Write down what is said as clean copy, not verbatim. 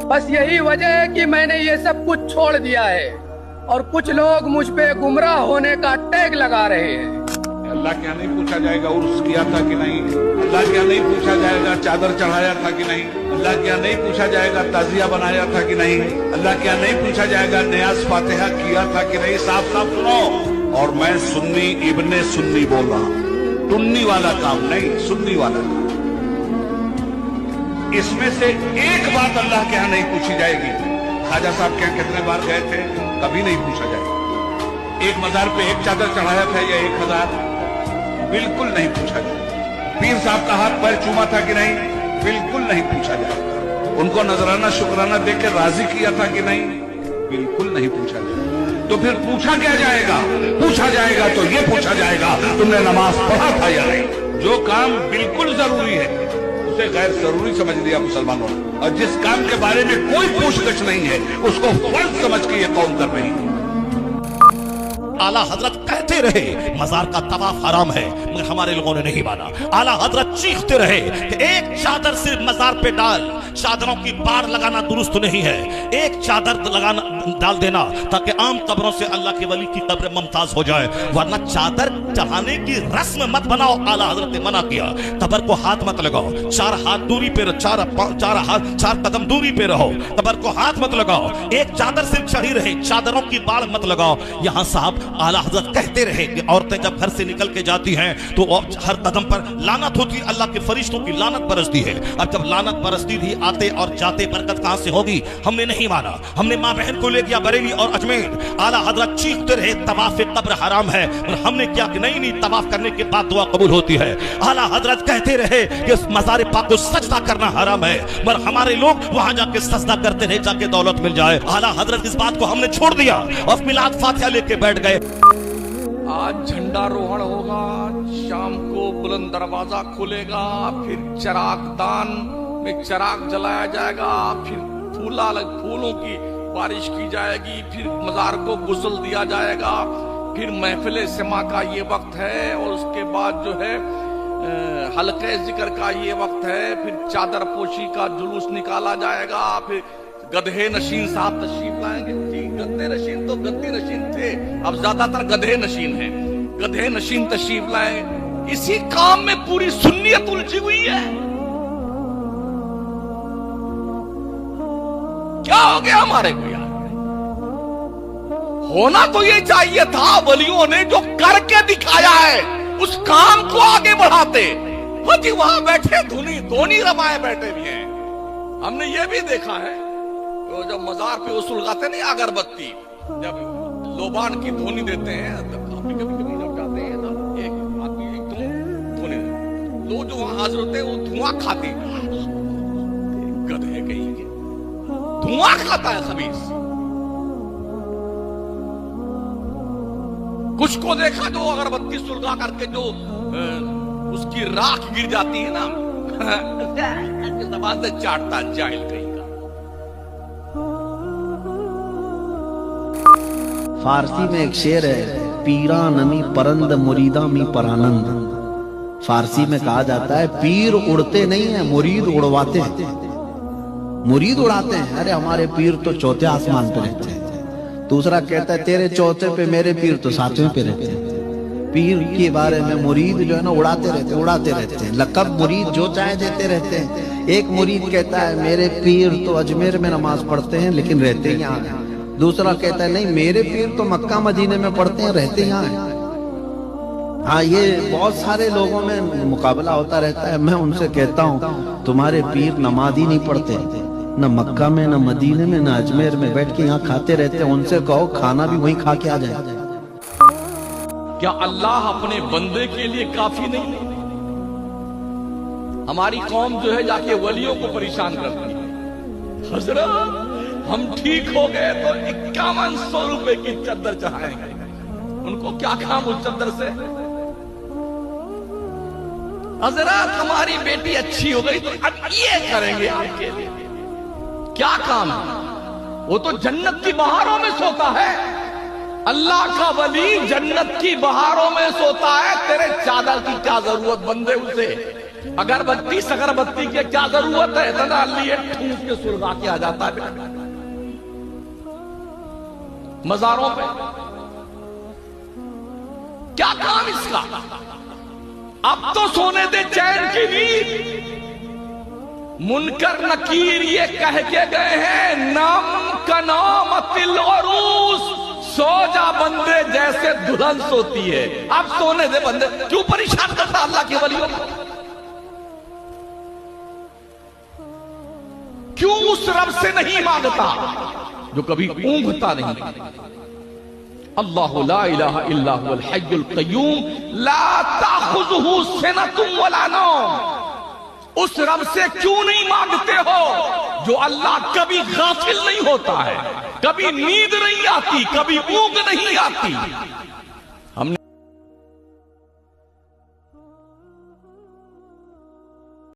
बस यही वजह है कि मैंने ये सब कुछ छोड़ दिया है और कुछ लोग मुझ पे गुमराह होने का टैग लगा रहे हैं। अल्लाह क्या नहीं पूछा जाएगा उर्स किया था कि नहीं? अल्लाह क्या नहीं पूछा जाएगा चादर चढ़ाया था कि नहीं? अल्लाह क्या नहीं पूछा जाएगा ताजिया बनाया था कि नहीं? अल्लाह क्या नहीं पूछा जाएगा नियाज फातिहा किया था कि नहीं? साफ साफ सुनो। और मैं सुन्नी इब्ने सुन्नी बोल रहा हूं, टुन्नी वाला काम नहीं, सुन्नी वाला काम। इसमें से एक बात अल्लाह के यहां नहीं पूछी जाएगी। ख्वाजा साहब के यहां कितने बार गए थे? कभी नहीं पूछा जाएगा। एक मजार पे एक चादर चढ़ाया था या 1000? बिल्कुल नहीं पूछा जाएगा। पीर साहब का हाथ पैर चूमा था कि नहीं? बिल्कुल नहीं पूछा जाएगा। उनको नजराना शुक्राना देकर राजी किया था कि नहीं? बिल्कुल नहीं पूछा जाएगा। तो फिर पूछा क्या जाएगा? पूछा जाएगा तो ये पूछा जाएगा तुमने नमाज पढ़ा था या नहीं? जो काम बिल्कुल जरूरी है उसे गैर जरूरी समझ लिया मुसलमानों ने, और जिस काम के बारे में कोई पूछताछ नहीं है उसको फर्ज समझ के ये कौम कर रही है। आला हजरत कहते रहे मजार का तवाफ हराम है, मगर हमारे लोगों ने नहीं माना। आला हजरत चीखते रहे कि एक चादर सिर्फ मजार पे डाल, चादरों की बाढ़ लगाना दुरुस्त नहीं है, एक चादर लगाना डाल देना ताकि आम कब्रों से अल्लाह के वली की कब्र मुमताज हो जाए, वरना चादर चढ़ाने की रस्म मत बनाओ। आला हजरत ने मना किया। कब्र को हाथ मत लगाओ, 4 हाथ दूरी पे, 4 कदम दूरी पे रहो, कब्र को हाथ मत लगाओ, एक चादर सिर्फ चढ़ी रहे, चादरों की बाढ़ मत लगाओ। यहाँ साहब आला हजरत कहते रहे कि औरतें जब घर से निकल के जाती हैं तो हर कदम पर लानत होती है, अल्लाह के फरिश्तों की लानत बरसती है। और जब लानत बरसती थी आते और जाते बरकत कहां से होगी? हमने नहीं माना। हमने मां बहन को ले गया बरेली और अजमेर। आला हजरत चीखते रहे तवाफ कब्र हराम है, और हमने क्या कि नहीं तवाफ करने के बाद दुआ कबूल होती है। आला हजरत कहते रहे कि मज़ार पाक को सजदा करना हराम है, मगर हमारे लोग वहां जाके सजदा करते रहे जाके दौलत मिल जाए। आला हजरत इस बात को हमने छोड़ दिया और मिलाद फातिहा लेके बैठ गए। आज झंडारोहण होगा, शाम को बुलंद दरवाजा खुलेगा, फिर चिराग दान में चिराग जलाया जाएगा, फिर फूलों की बारिश की जाएगी, फिर मजार को गुस्ल दिया जाएगा, फिर महफिल सिमा का ये वक्त है, और उसके बाद जो है हल्के जिक्र का ये वक्त है, फिर चादर पोशी का जुलूस निकाला जाएगा, फिर गधे नशीन साहब तशरीफ लाएंगे। जी, गधे नशीन तो गद्दी नशीन थे, अब ज्यादातर गधे नशीन हैं। गधे नशीन तशरीफ लाएंगे। इसी काम में पूरी सुन्नियत उलझी हुई है। क्या हो गया हमारे को यार? होना तो ये चाहिए था, वलियों ने जो करके दिखाया है उस काम को आगे बढ़ाते। वो जी वहां बैठे धोनी रमाए बैठे भी हैं। हमने ये भी देखा है तो जब मजार पे वो सुलगाते नहीं अगरबत्ती, जब लोबान की धोनी देते हैं, कभी कभी जब जाते हैं ना एक आदमी धोनी, लोग जो वहां हाजिर होते हैं वो धुआं खाते, गधे कहीं के धुआं खाता है खबीस। कुछ को देखा जो अगरबत्ती सुलगा करके जो उसकी राख गिर जाती है ना जबान से चाटता जाहिल कहीं का। फारसी में एक शेर है, पीरा नमी परंद मुरीदा मी परानंद। फारसी में कहा जाता है पीर उड़ते नहीं है, मुरीद उड़वाते हैं। मुरीद उड़ाते हैं, अरे हमारे पीर तो चौथे आसमान पे रहते हैं। दूसरा कहता है तेरे चौथे पे मेरे पीर तो 7वें पे रहते हैं। पीर के बारे में मुरीद जो है ना उड़ाते रहते हैं। लकब मुरीद जो चाहे देते रहते हैं। एक मुरीद कहता है मेरे पीर तो अजमेर में नमाज पढ़ते हैं लेकिन रहते यहाँ हैं। दूसरा कहता है नहीं मेरे पीर तो मक्का मदीने में पढ़ते हैं, रहते यहाँ हैं। हाँ, ये बहुत सारे लोगों में मुकाबला होता रहता है। मैं उनसे कहता हूँ तुम्हारे पीर नमाज ही नहीं पढ़ते, न मक्का में, न मदीने में, न अजमेर में, बैठ के यहाँ खाते रहते हैं। उनसे कहो खाना भी वहीं खा के आ जाए। क्या अल्लाह अपने बंदे के लिए काफी नहीं? हमारी कौम जो है जाके वलियों को परेशान करती है। हजरत हम ठीक हो गए तो 5100 रुपए की चद्दर चढ़ाएंगे। उनको क्या काम उस चद्दर से? हजरत हमारी बेटी अच्छी हो गई तो अब ये करेंगे आपके लिए। क्या काम है? वो तो जन्नत की बहारों में सोता है। अल्लाह का वली जन्नत की बहारों में सोता है। तेरे चादर की क्या जरूरत बंदे उसे? अगरबत्ती सगरबत्ती की क्या जरूरत है, इतना लिए ठूंस के सुलगा के आ जाता है मजारों पे। क्या काम इसका? अब तो सोने दे चैन की नींद। मुनकर नकीर ये कह के गए हैं, नाम का नाम तिल और सो जा बंदे जैसे दुल्हन सोती है। अब सोने दे बंदे, क्यों परेशान करता अल्लाह के वलियों को? क्यों उस रब से नहीं मांगता जो कभी ऊंघता नहीं? अल्लाहु ला इलाहा इल्ला हुवल हय्युल क़य्यूम ला ताखुज़ुहु सिनतुन वला नौम। उस रब से क्यों नहीं मांगते हो जो अल्लाह कभी गाफिल नहीं होता है, कभी नींद नहीं आती, कभी ऊंघ नहीं आती।